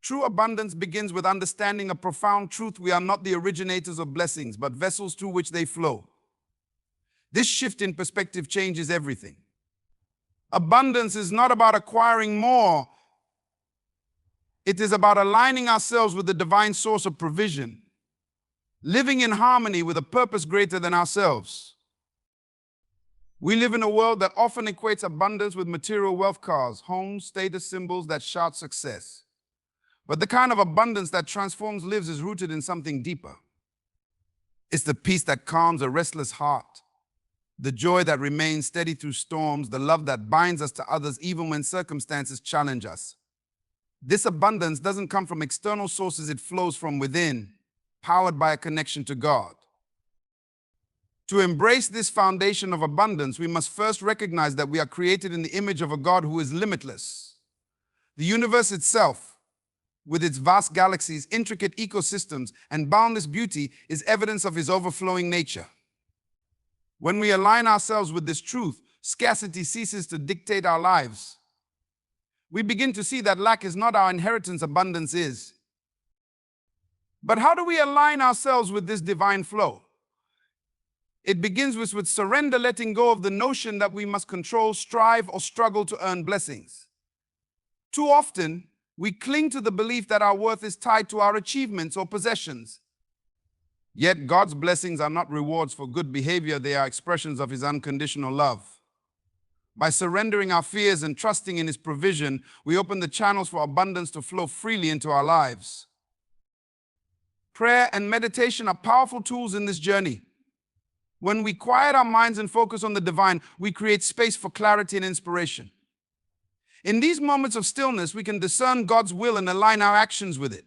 True abundance begins with understanding a profound truth: we are not the originators of blessings, but vessels through which they flow. This shift in perspective changes everything. Abundance is not about acquiring more. It is about aligning ourselves with the divine source of provision, living in harmony with a purpose greater than ourselves. We live in a world that often equates abundance with material wealth, cars, homes, status symbols that shout success. But the kind of abundance that transforms lives is rooted in something deeper. It's the peace that calms a restless heart, the joy that remains steady through storms, the love that binds us to others even when circumstances challenge us. This abundance doesn't come from external sources, it flows from within, powered by a connection to God. To embrace this foundation of abundance, we must first recognize that we are created in the image of a God who is limitless. The universe itself, with its vast galaxies, intricate ecosystems, and boundless beauty, is evidence of his overflowing nature. When we align ourselves with this truth, scarcity ceases to dictate our lives. We begin to see that lack is not our inheritance, abundance is. But how do we align ourselves with this divine flow? It begins with surrender, letting go of the notion that we must control, strive, or struggle to earn blessings. Too often, we cling to the belief that our worth is tied to our achievements or possessions. Yet God's blessings are not rewards for good behavior, they are expressions of his unconditional love. By surrendering our fears and trusting in his provision, we open the channels for abundance to flow freely into our lives. Prayer and meditation are powerful tools in this journey. When we quiet our minds and focus on the divine, we create space for clarity and inspiration. In these moments of stillness, we can discern God's will and align our actions with it.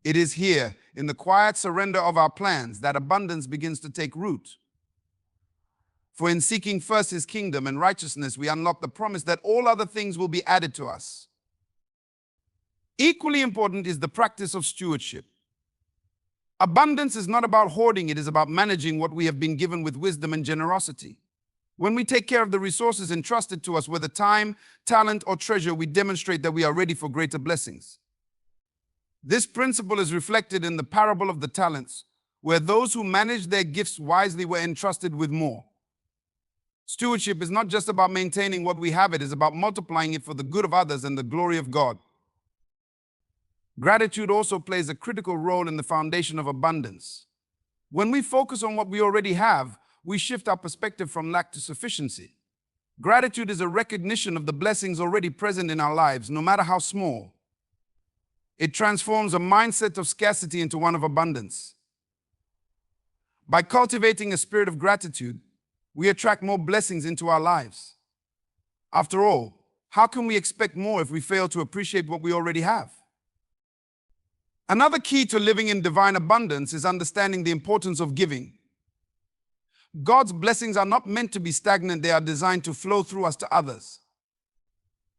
It is here, in the quiet surrender of our plans, that abundance begins to take root. For in seeking first his kingdom and righteousness, we unlock the promise that all other things will be added to us. Equally important is the practice of stewardship. Abundance is not about hoarding, it is about managing what we have been given with wisdom and generosity. When we take care of the resources entrusted to us, whether time, talent, or treasure, we demonstrate that we are ready for greater blessings. This principle is reflected in the parable of the talents, where those who managed their gifts wisely were entrusted with more. Stewardship is not just about maintaining what we have, it is about multiplying it for the good of others and the glory of God. Gratitude also plays a critical role in the foundation of abundance. When we focus on what we already have, we shift our perspective from lack to sufficiency. Gratitude is a recognition of the blessings already present in our lives, no matter how small. It transforms a mindset of scarcity into one of abundance. By cultivating a spirit of gratitude, we attract more blessings into our lives. After all, how can we expect more if we fail to appreciate what we already have? Another key to living in divine abundance is understanding the importance of giving. God's blessings are not meant to be stagnant, they are designed to flow through us to others.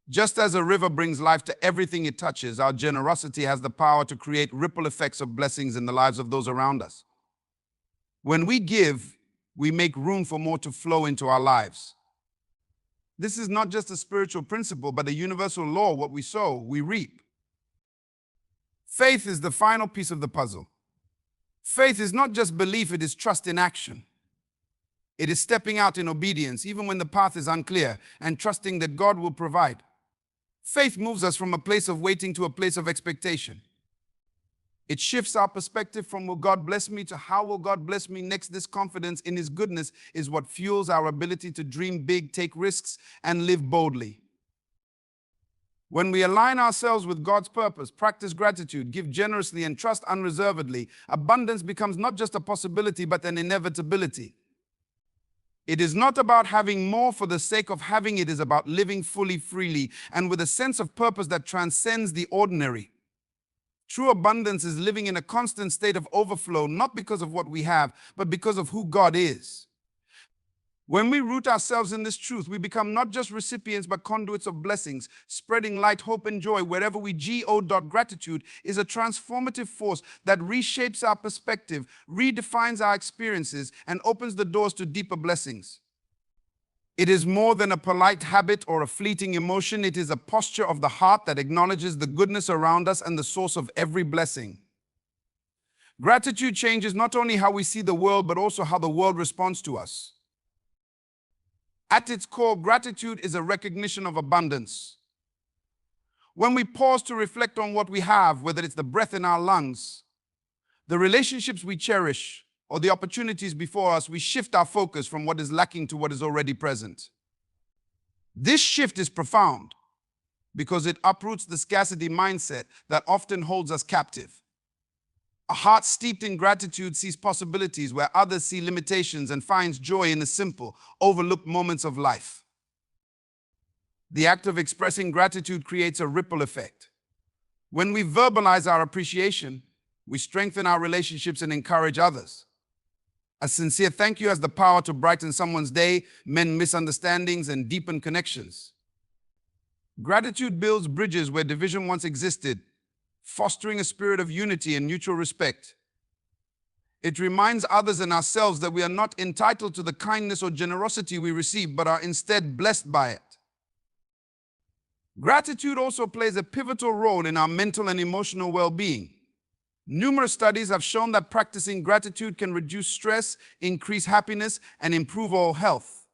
Just as a river brings life to everything it touches, our generosity has the power to create ripple effects of blessings in the lives of those around us. When we give, we make room for more to flow into our lives. This is not just a spiritual principle, but a universal law: what we sow, we reap. Faith is the final piece of the puzzle. Faith is not just belief, it is trust in action. It is stepping out in obedience, even when the path is unclear, and trusting that God will provide. Faith moves us from a place of waiting to a place of expectation. It shifts our perspective from "will God bless me" to "how will God bless me next?" This confidence in his goodness is what fuels our ability to dream big, take risks, and live boldly. When we align ourselves with God's purpose, practice gratitude, give generously, and trust unreservedly, abundance becomes not just a possibility, but an inevitability. It is not about having more for the sake of having, it is about living fully, freely, and with a sense of purpose that transcends the ordinary. True abundance is living in a constant state of overflow, not because of what we have, but because of who God is. When we root ourselves in this truth, we become not just recipients, but conduits of blessings, spreading light, hope, and joy wherever we go. Gratitude is a transformative force that reshapes our perspective, redefines our experiences, and opens the doors to deeper blessings. It is more than a polite habit or a fleeting emotion. It is a posture of the heart that acknowledges the goodness around us and the source of every blessing. Gratitude changes not only how we see the world, but also how the world responds to us. At its core, gratitude is a recognition of abundance. When we pause to reflect on what we have, whether it's the breath in our lungs, the relationships we cherish, or the opportunities before us, we shift our focus from what is lacking to what is already present. This shift is profound because it uproots the scarcity mindset that often holds us captive. A heart steeped in gratitude sees possibilities where others see limitations and finds joy in the simple, overlooked moments of life. The act of expressing gratitude creates a ripple effect. When we verbalize our appreciation, we strengthen our relationships and encourage others. A sincere thank you has the power to brighten someone's day, mend misunderstandings, and deepen connections. Gratitude builds bridges where division once existed, fostering a spirit of unity and mutual respect. It reminds others and ourselves that we are not entitled to the kindness or generosity we receive, but are instead blessed by it. Gratitude also plays a pivotal role in our mental and emotional well-being. Numerous studies have shown that practicing gratitude can reduce stress, increase happiness, and improve our health.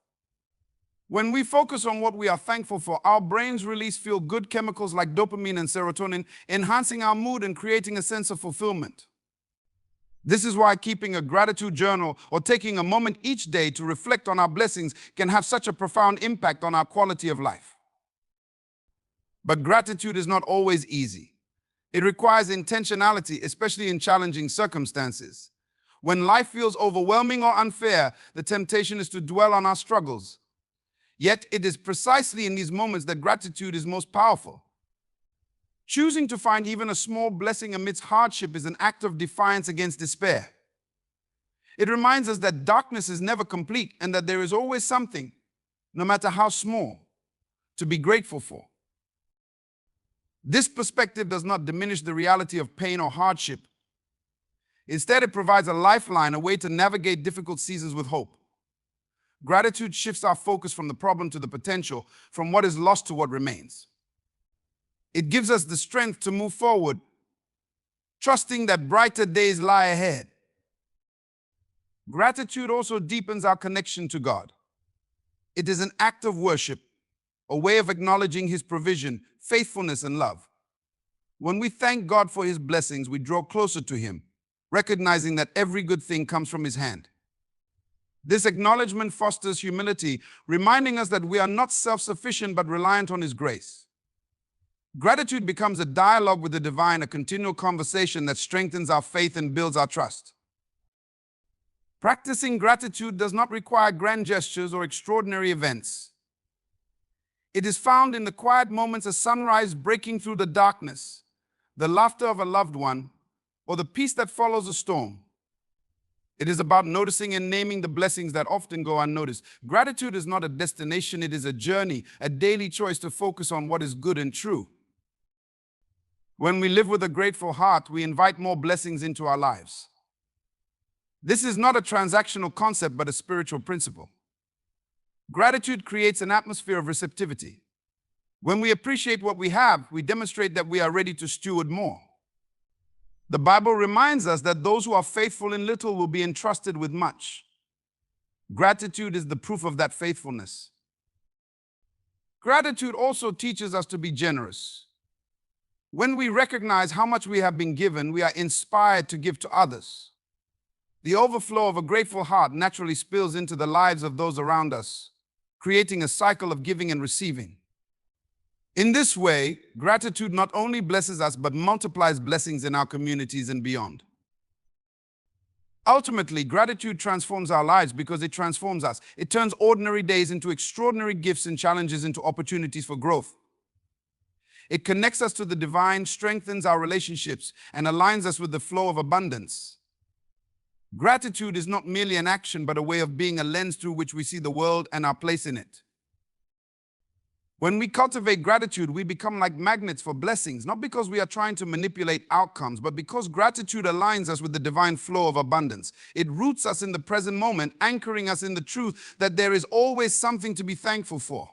When we focus on what we are thankful for, our brains release feel-good chemicals like dopamine and serotonin, enhancing our mood and creating a sense of fulfillment. This is why keeping a gratitude journal or taking a moment each day to reflect on our blessings can have such a profound impact on our quality of life. But gratitude is not always easy. It requires intentionality, especially in challenging circumstances. When life feels overwhelming or unfair, the temptation is to dwell on our struggles. Yet it is precisely in these moments that gratitude is most powerful. Choosing to find even a small blessing amidst hardship is an act of defiance against despair. It reminds us that darkness is never complete and that there is always something, no matter how small, to be grateful for. This perspective does not diminish the reality of pain or hardship. Instead, it provides a lifeline, a way to navigate difficult seasons with hope. Gratitude shifts our focus from the problem to the potential, from what is lost to what remains. It gives us the strength to move forward, trusting that brighter days lie ahead. Gratitude also deepens our connection to God. It is an act of worship, a way of acknowledging His provision, faithfulness, and love. When we thank God for His blessings, we draw closer to Him, recognizing that every good thing comes from His hand. This acknowledgement fosters humility, reminding us that we are not self-sufficient but reliant on His grace. Gratitude becomes a dialogue with the divine, a continual conversation that strengthens our faith and builds our trust. Practicing gratitude does not require grand gestures or extraordinary events. It is found in the quiet moments, a sunrise breaking through the darkness, the laughter of a loved one, or the peace that follows a storm. It is about noticing and naming the blessings that often go unnoticed. Gratitude is not a destination, it is a journey, a daily choice to focus on what is good and true. When we live with a grateful heart, we invite more blessings into our lives. This is not a transactional concept, but a spiritual principle. Gratitude creates an atmosphere of receptivity. When we appreciate what we have, we demonstrate that we are ready to steward more. The Bible reminds us that those who are faithful in little will be entrusted with much. Gratitude is the proof of that faithfulness. Gratitude also teaches us to be generous. When we recognize how much we have been given, we are inspired to give to others. The overflow of a grateful heart naturally spills into the lives of those around us, creating a cycle of giving and receiving. In this way, gratitude not only blesses us, but multiplies blessings in our communities and beyond. Ultimately, gratitude transforms our lives because it transforms us. It turns ordinary days into extraordinary gifts and challenges into opportunities for growth. It connects us to the divine, strengthens our relationships, and aligns us with the flow of abundance. Gratitude is not merely an action, but a way of being, a lens through which we see the world and our place in it. When we cultivate gratitude, we become like magnets for blessings, not because we are trying to manipulate outcomes, but because gratitude aligns us with the divine flow of abundance. It roots us in the present moment, anchoring us in the truth that there is always something to be thankful for.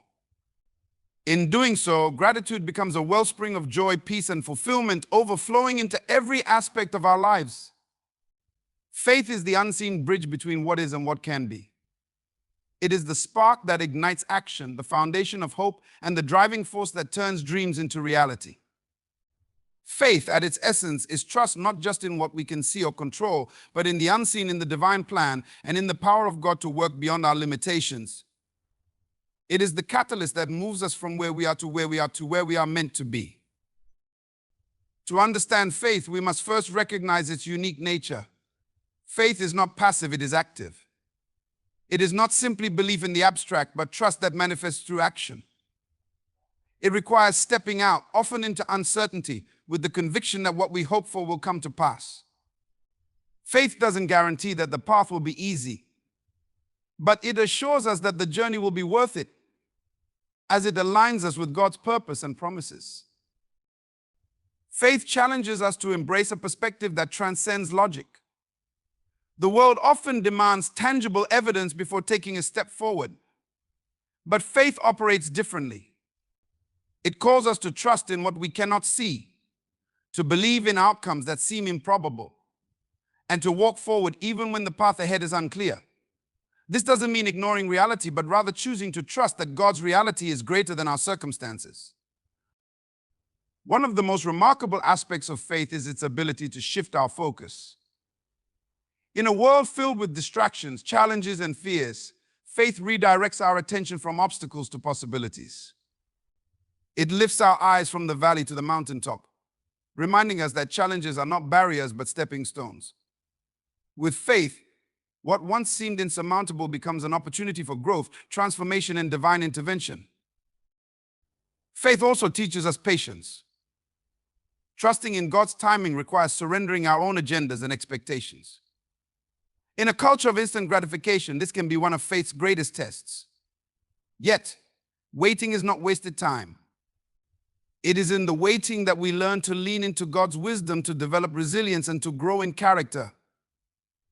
In doing so, gratitude becomes a wellspring of joy, peace, and fulfillment, overflowing into every aspect of our lives. Faith is the unseen bridge between what is and what can be. It is the spark that ignites action, the foundation of hope, and the driving force that turns dreams into reality. Faith, at its essence, is trust not just in what we can see or control, but in the unseen, in the divine plan, and in the power of God to work beyond our limitations. It is the catalyst that moves us from where we are to where we are to where we are meant to be. To understand faith, we must first recognize its unique nature. Faith is not passive, it is active. It is not simply belief in the abstract, but trust that manifests through action. It requires stepping out, often into uncertainty, with the conviction that what we hope for will come to pass. Faith doesn't guarantee that the path will be easy, but it assures us that the journey will be worth it, as it aligns us with God's purpose and promises. Faith challenges us to embrace a perspective that transcends logic. The world often demands tangible evidence before taking a step forward. But faith operates differently. It calls us to trust in what we cannot see, to believe in outcomes that seem improbable, and to walk forward even when the path ahead is unclear. This doesn't mean ignoring reality, but rather choosing to trust that God's reality is greater than our circumstances. One of the most remarkable aspects of faith is its ability to shift our focus. In a world filled with distractions, challenges, and fears, faith redirects our attention from obstacles to possibilities. It lifts our eyes from the valley to the mountaintop, reminding us that challenges are not barriers but stepping stones. With faith, what once seemed insurmountable becomes an opportunity for growth, transformation, and divine intervention. Faith also teaches us patience. Trusting in God's timing requires surrendering our own agendas and expectations. In a culture of instant gratification, this can be one of faith's greatest tests. Yet, waiting is not wasted time. It is in the waiting that we learn to lean into God's wisdom, to develop resilience, and to grow in character.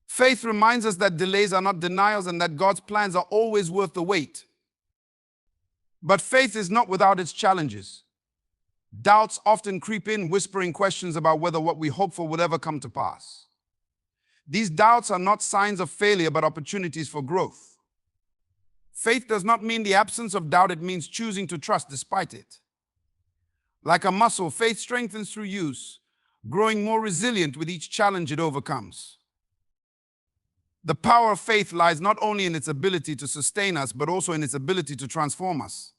Faith reminds us that delays are not denials and that God's plans are always worth the wait. But faith is not without its challenges. Doubts often creep in, whispering questions about whether what we hope for will ever come to pass. These doubts are not signs of failure, but opportunities for growth. Faith does not mean the absence of doubt, it means choosing to trust despite it. Like a muscle, faith strengthens through use, growing more resilient with each challenge it overcomes. The power of faith lies not only in its ability to sustain us, but also in its ability to transform us.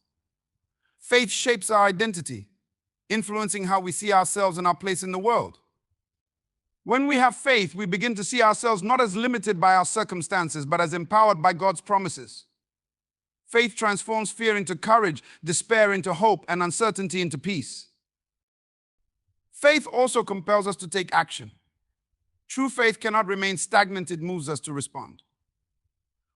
Faith shapes our identity, influencing how we see ourselves and our place in the world. When we have faith, we begin to see ourselves not as limited by our circumstances, but as empowered by God's promises. Faith transforms fear into courage, despair into hope, and uncertainty into peace. Faith also compels us to take action. True faith cannot remain stagnant, it moves us to respond.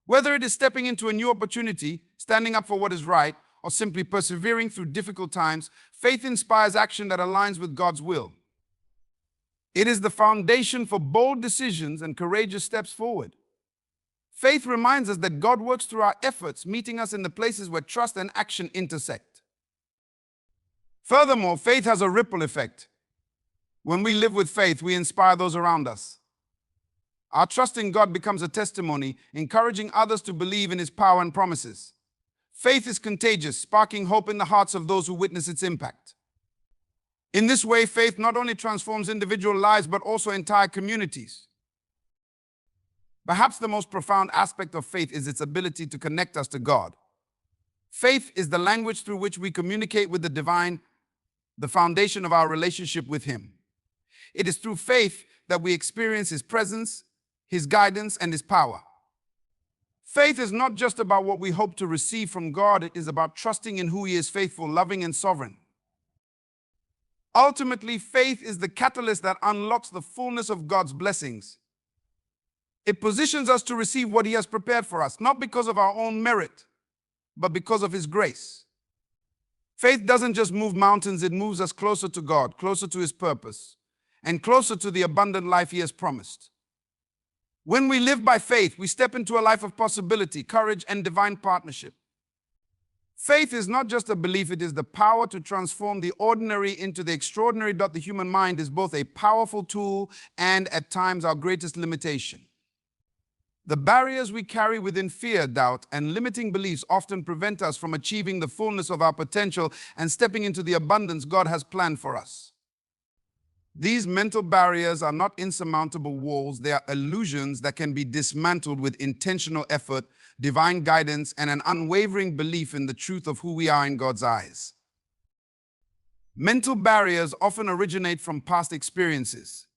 Whether it is stepping into a new opportunity, standing up for what is right, or simply persevering through difficult times, faith inspires action that aligns with God's will. It is the foundation for bold decisions and courageous steps forward. Faith reminds us that God works through our efforts, meeting us in the places where trust and action intersect. Furthermore, faith has a ripple effect. When we live with faith, we inspire those around us. Our trust in God becomes a testimony, encouraging others to believe in His power and promises. Faith is contagious, sparking hope in the hearts of those who witness its impact. In this way, faith not only transforms individual lives, but also entire communities. Perhaps the most profound aspect of faith is its ability to connect us to God. Faith is the language through which we communicate with the divine, the foundation of our relationship with Him. It is through faith that we experience His presence, His guidance, and His power. Faith is not just about what we hope to receive from God, it is about trusting in who He is, faithful, loving, and sovereign. Ultimately, faith is the catalyst that unlocks the fullness of God's blessings. It positions us to receive what He has prepared for us, not because of our own merit, but because of His grace. Faith doesn't just move mountains, it moves us closer to God, closer to His purpose, and closer to the abundant life He has promised. When we live by faith, we step into a life of possibility, courage, and divine partnership. Faith is not just a belief, it is the power to transform the ordinary into the extraordinary. The human mind is both a powerful tool and, at times, our greatest limitation. The barriers we carry within fear, doubt, and limiting beliefs often prevent us from achieving the fullness of our potential and stepping into the abundance God has planned for us. These mental barriers are not insurmountable walls, they are illusions that can be dismantled with intentional effort, divine guidance, and an unwavering belief in the truth of who we are in God's eyes. Mental barriers often originate from past experiences.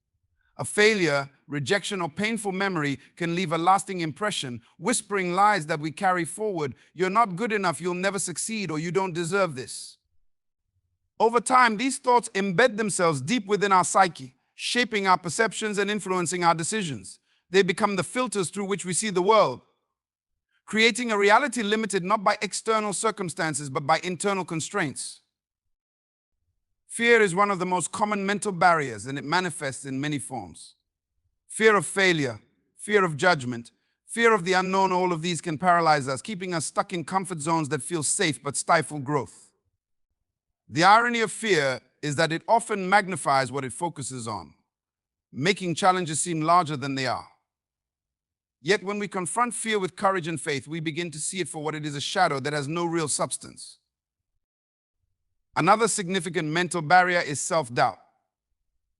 A failure, rejection, or painful memory can leave a lasting impression, whispering lies that we carry forward. You're not good enough, you'll never succeed, or you don't deserve this. Over time, these thoughts embed themselves deep within our psyche, shaping our perceptions and influencing our decisions. They become the filters through which we see the world, creating a reality limited not by external circumstances, but by internal constraints. Fear is one of the most common mental barriers, and it manifests in many forms. Fear of failure, fear of judgment, fear of the unknown, all of these can paralyze us, keeping us stuck in comfort zones that feel safe but stifle growth. The irony of fear is that it often magnifies what it focuses on, making challenges seem larger than they are. Yet when we confront fear with courage and faith, we begin to see it for what it is, a shadow that has no real substance. Another significant mental barrier is self-doubt.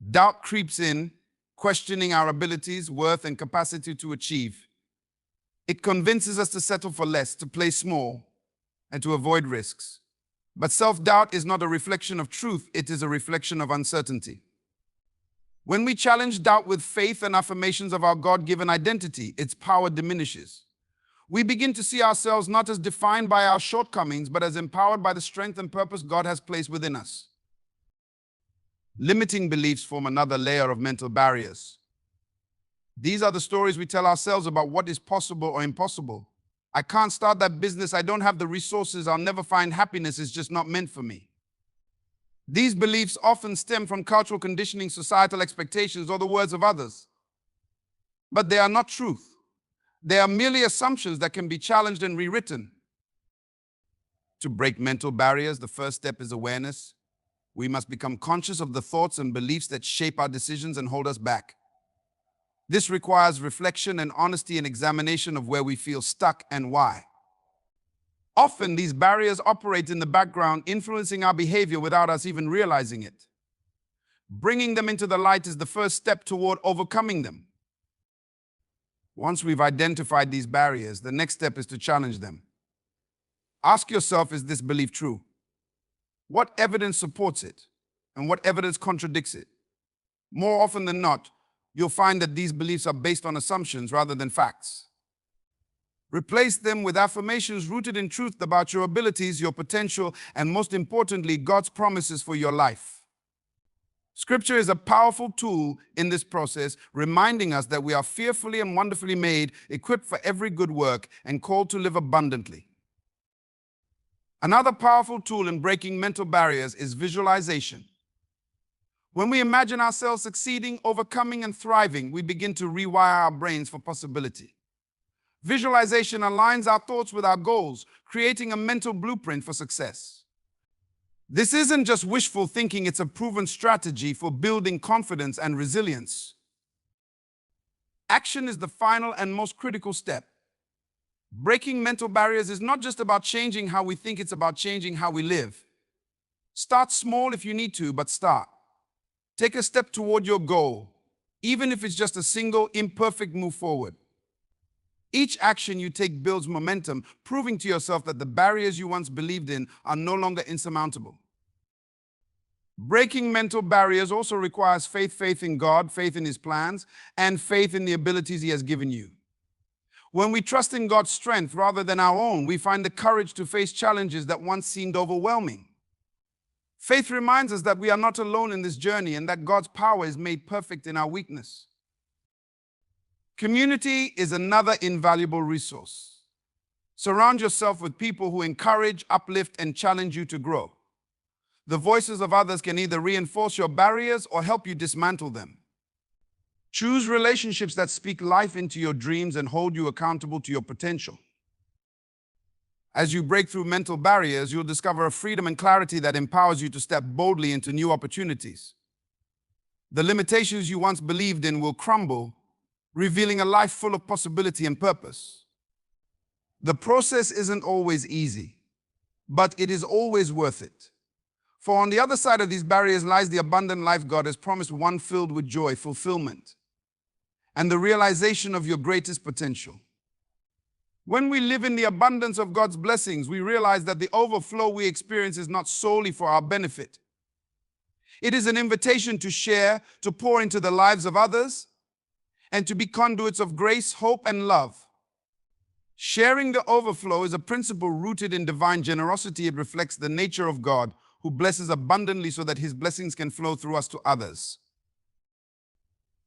Doubt creeps in, questioning our abilities, worth, and capacity to achieve. It convinces us to settle for less, to play small, and to avoid risks. But self-doubt is not a reflection of truth, it is a reflection of uncertainty. When we challenge doubt with faith and affirmations of our God-given identity, its power diminishes. We begin to see ourselves not as defined by our shortcomings, but as empowered by the strength and purpose God has placed within us. Limiting beliefs form another layer of mental barriers. These are the stories we tell ourselves about what is possible or impossible. I can't start that business, I don't have the resources, I'll never find happiness, it's just not meant for me. These beliefs often stem from cultural conditioning, societal expectations, or the words of others. But they are not truth. They are merely assumptions that can be challenged and rewritten. To break mental barriers, the first step is awareness. We must become conscious of the thoughts and beliefs that shape our decisions and hold us back. This requires reflection and honesty and examination of where we feel stuck and why. Often, these barriers operate in the background, influencing our behavior without us even realizing it. Bringing them into the light is the first step toward overcoming them. Once we've identified these barriers, the next step is to challenge them. Ask yourself, is this belief true? What evidence supports it? And what evidence contradicts it? More often than not, you'll find that these beliefs are based on assumptions rather than facts. Replace them with affirmations rooted in truth about your abilities, your potential, and most importantly, God's promises for your life. Scripture is a powerful tool in this process, reminding us that we are fearfully and wonderfully made, equipped for every good work, and called to live abundantly. Another powerful tool in breaking mental barriers is visualization. When we imagine ourselves succeeding, overcoming, and thriving, we begin to rewire our brains for possibility. Visualization aligns our thoughts with our goals, creating a mental blueprint for success. This isn't just wishful thinking, it's a proven strategy for building confidence and resilience. Action is the final and most critical step. Breaking mental barriers is not just about changing how we think, it's about changing how we live. Start small if you need to, but start. Take a step toward your goal, even if it's just a single, imperfect move forward. Each action you take builds momentum, proving to yourself that the barriers you once believed in are no longer insurmountable. Breaking mental barriers also requires faith in God, faith in His plans, and faith in the abilities He has given you. When we trust in God's strength rather than our own, we find the courage to face challenges that once seemed overwhelming. Faith reminds us that we are not alone in this journey and that God's power is made perfect in our weakness. Community is another invaluable resource. Surround yourself with people who encourage, uplift, and challenge you to grow. The voices of others can either reinforce your barriers or help you dismantle them. Choose relationships that speak life into your dreams and hold you accountable to your potential. As you break through mental barriers, you'll discover a freedom and clarity that empowers you to step boldly into new opportunities. The limitations you once believed in will crumble, revealing a life full of possibility and purpose. The process isn't always easy, but it is always worth it. For on the other side of these barriers lies the abundant life God has promised, one filled with joy, fulfillment, and the realization of your greatest potential. When we live in the abundance of God's blessings, we realize that the overflow we experience is not solely for our benefit. It is an invitation to share, to pour into the lives of others, and to be conduits of grace, hope, and love. Sharing the overflow is a principle rooted in divine generosity. It reflects the nature of God, who blesses abundantly so that His blessings can flow through us to others.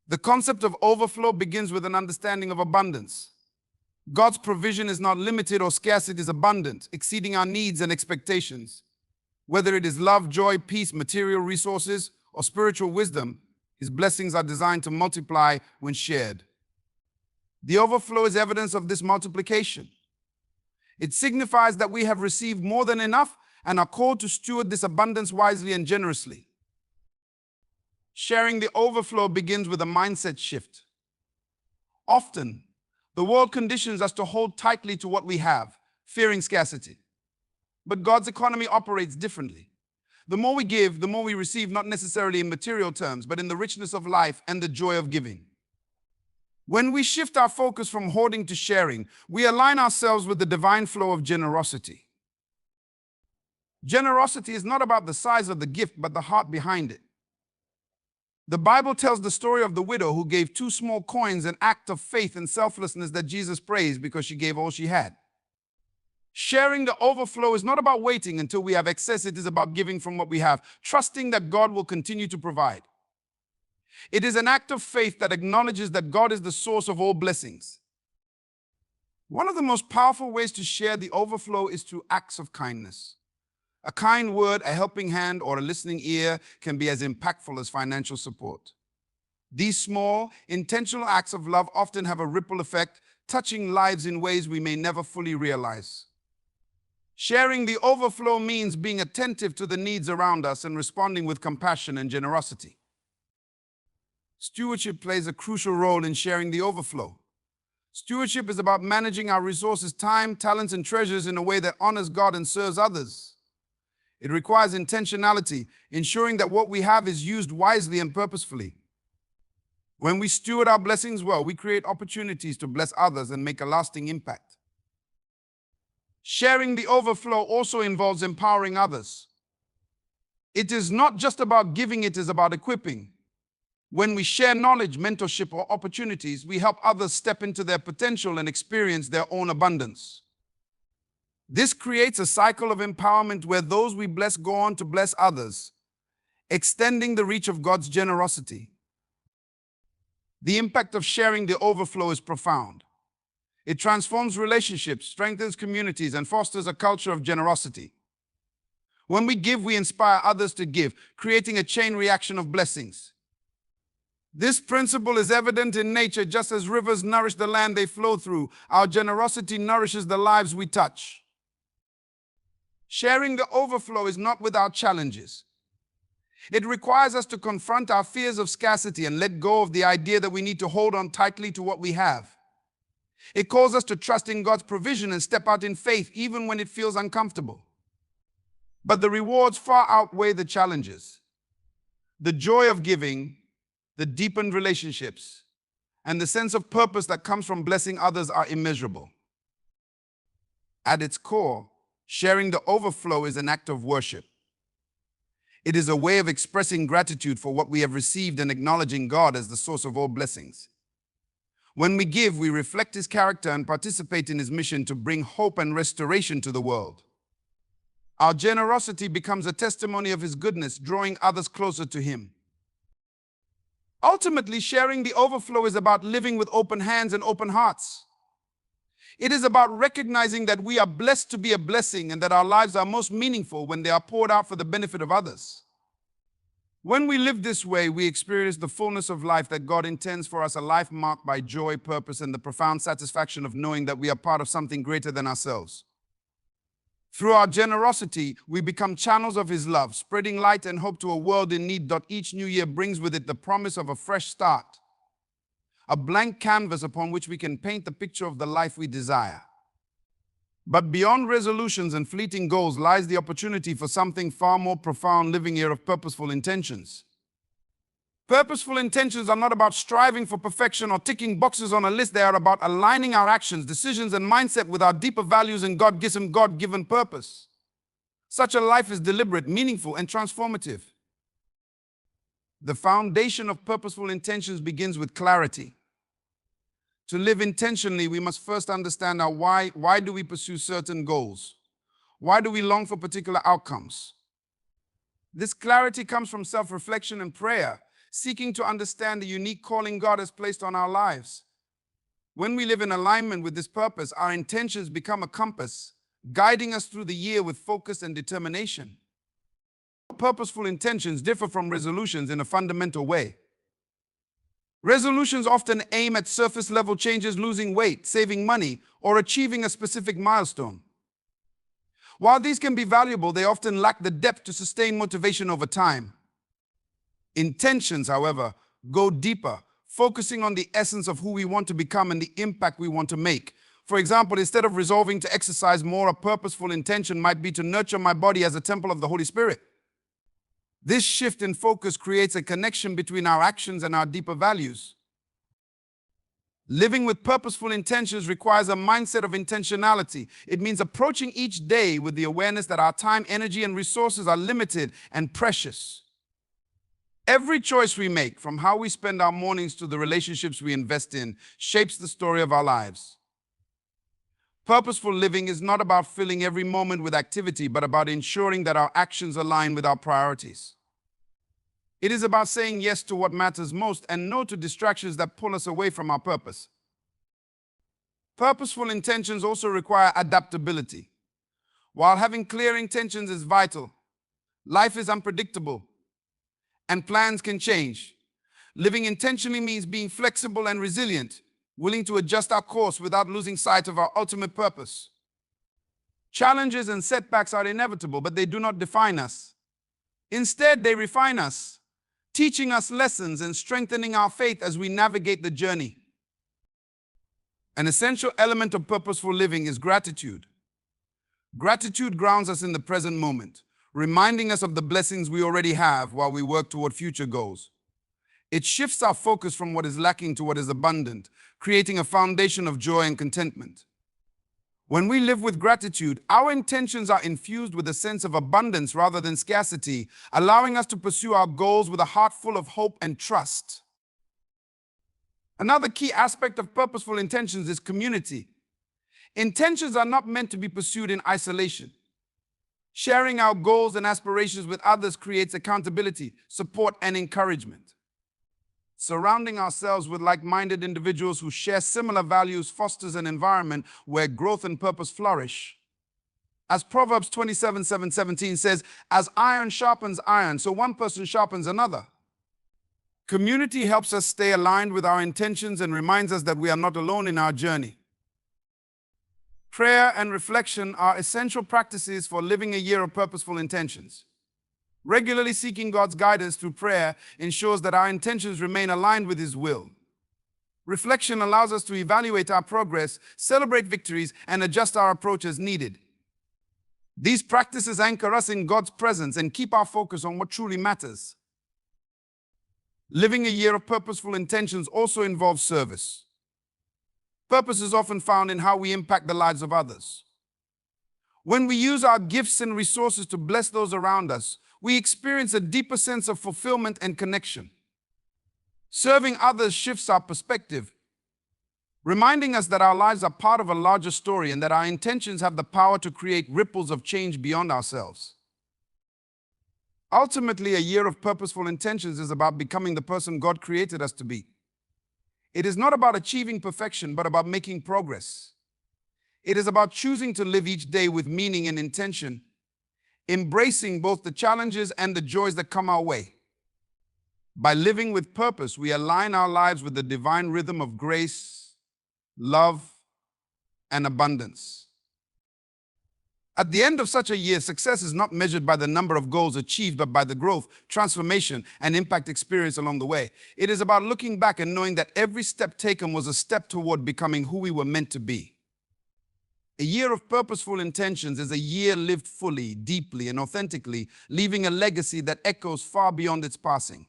The concept of overflow begins with an understanding of abundance. God's provision is not limited or scarce, it is abundant, exceeding our needs and expectations. Whether it is love, joy, peace, material resources, or spiritual wisdom, His blessings are designed to multiply when shared. The overflow is evidence of this multiplication. It signifies that we have received more than enough and are called to steward this abundance wisely and generously. Sharing the overflow begins with a mindset shift. Often, the world conditions us to hold tightly to what we have, fearing scarcity. But God's economy operates differently. The more we give, the more we receive, not necessarily in material terms, but in the richness of life and the joy of giving. When we shift our focus from hoarding to sharing, we align ourselves with the divine flow of generosity. Generosity is not about the size of the gift, but the heart behind it. The Bible tells the story of the widow who gave 2 small coins, an act of faith and selflessness that Jesus praised because she gave all she had. Sharing the overflow is not about waiting until we have excess. It is about giving from what we have, trusting that God will continue to provide. It is an act of faith that acknowledges that God is the source of all blessings. One of the most powerful ways to share the overflow is through acts of kindness. A kind word, a helping hand, or a listening ear can be as impactful as financial support. These small, intentional acts of love often have a ripple effect, touching lives in ways we may never fully realize. Sharing the overflow means being attentive to the needs around us and responding with compassion and generosity. Stewardship plays a crucial role in sharing the overflow. Stewardship is about managing our resources, time, talents, and treasures in a way that honors God and serves others. It requires intentionality, ensuring that what we have is used wisely and purposefully. When we steward our blessings well, we create opportunities to bless others and make a lasting impact. Sharing the overflow also involves empowering others. It is not just about giving, it is about equipping. When we share knowledge, mentorship, or opportunities, we help others step into their potential and experience their own abundance. This creates a cycle of empowerment where those we bless go on to bless others, extending the reach of God's generosity. The impact of sharing the overflow is profound. It transforms relationships, strengthens communities, and fosters a culture of generosity. When we give, we inspire others to give, creating a chain reaction of blessings. This principle is evident in nature. Just as rivers nourish the land they flow through, our generosity nourishes the lives we touch. Sharing the overflow is not without challenges. It requires us to confront our fears of scarcity and let go of the idea that we need to hold on tightly to what we have. It calls us to trust in God's provision and step out in faith even when it feels uncomfortable. But the rewards far outweigh the challenges. The joy of giving, the deepened relationships, and the sense of purpose that comes from blessing others are immeasurable. At its core, sharing the overflow is an act of worship. It is a way of expressing gratitude for what we have received and acknowledging God as the source of all blessings. When we give, we reflect His character and participate in His mission to bring hope and restoration to the world. Our generosity becomes a testimony of His goodness, drawing others closer to Him. Ultimately, sharing the overflow is about living with open hands and open hearts. It is about recognizing that we are blessed to be a blessing and that our lives are most meaningful when they are poured out for the benefit of others. When we live this way, we experience the fullness of life that God intends for us, a life marked by joy, purpose, and the profound satisfaction of knowing that we are part of something greater than ourselves. Through our generosity, we become channels of His love, spreading light and hope to a world in need. Each new year brings with it the promise of a fresh start, a blank canvas upon which we can paint the picture of the life we desire. But beyond resolutions and fleeting goals lies the opportunity for something far more profound, living a year of purposeful intentions. Purposeful intentions are not about striving for perfection or ticking boxes on a list. They are about aligning our actions, decisions, and mindset with our deeper values and God-given purpose. Such a life is deliberate, meaningful, and transformative. The foundation of purposeful intentions begins with clarity. To live intentionally, we must first understand our why. Why do we pursue certain goals? Why do we long for particular outcomes? This clarity comes from self-reflection and prayer, seeking to understand the unique calling God has placed on our lives. When we live in alignment with this purpose, our intentions become a compass, guiding us through the year with focus and determination. Purposeful intentions differ from resolutions in a fundamental way. Resolutions often aim at surface-level changes, losing weight, saving money, or achieving a specific milestone. While these can be valuable, they often lack the depth to sustain motivation over time. Intentions, however, go deeper, focusing on the essence of who we want to become and the impact we want to make. For example, instead of resolving to exercise more, a purposeful intention might be to nurture my body as a temple of the Holy Spirit. This shift in focus creates a connection between our actions and our deeper values. Living with purposeful intentions requires a mindset of intentionality. It means approaching each day with the awareness that our time, energy, and resources are limited and precious. Every choice we make, from how we spend our mornings to the relationships we invest in, shapes the story of our lives. Purposeful living is not about filling every moment with activity, but about ensuring that our actions align with our priorities. It is about saying yes to what matters most and no to distractions that pull us away from our purpose. Purposeful intentions also require adaptability. While having clear intentions is vital, life is unpredictable and plans can change. Living intentionally means being flexible and resilient, willing to adjust our course without losing sight of our ultimate purpose. Challenges and setbacks are inevitable, but they do not define us. Instead, they refine us, teaching us lessons and strengthening our faith as we navigate the journey. An essential element of purposeful living is gratitude. Gratitude grounds us in the present moment, reminding us of the blessings we already have while we work toward future goals. It shifts our focus from what is lacking to what is abundant, creating a foundation of joy and contentment. When we live with gratitude, our intentions are infused with a sense of abundance rather than scarcity, allowing us to pursue our goals with a heart full of hope and trust. Another key aspect of purposeful intentions is community. Intentions are not meant to be pursued in isolation. Sharing our goals and aspirations with others creates accountability, support, and encouragement. Surrounding ourselves with like-minded individuals who share similar values fosters an environment where growth and purpose flourish. As Proverbs 27:17 says, "As iron sharpens iron, so one person sharpens another." Community helps us stay aligned with our intentions and reminds us that we are not alone in our journey. Prayer and reflection are essential practices for living a year of purposeful intentions. Regularly seeking God's guidance through prayer ensures that our intentions remain aligned with His will. Reflection allows us to evaluate our progress, celebrate victories, and adjust our approach as needed. These practices anchor us in God's presence and keep our focus on what truly matters. Living a year of purposeful intentions also involves service. Purpose is often found in how we impact the lives of others. When we use our gifts and resources to bless those around us, we experience a deeper sense of fulfillment and connection. Serving others shifts our perspective, reminding us that our lives are part of a larger story and that our intentions have the power to create ripples of change beyond ourselves. Ultimately, a year of purposeful intentions is about becoming the person God created us to be. It is not about achieving perfection, but about making progress. It is about choosing to live each day with meaning and intention, embracing both the challenges and the joys that come our way. By living with purpose, we align our lives with the divine rhythm of grace, love, and abundance. At the end of such a year, success is not measured by the number of goals achieved, but by the growth, transformation, and impact experienced along the way. It is about looking back and knowing that every step taken was a step toward becoming who we were meant to be. A year of purposeful intentions is a year lived fully, deeply, and authentically, leaving a legacy that echoes far beyond its passing.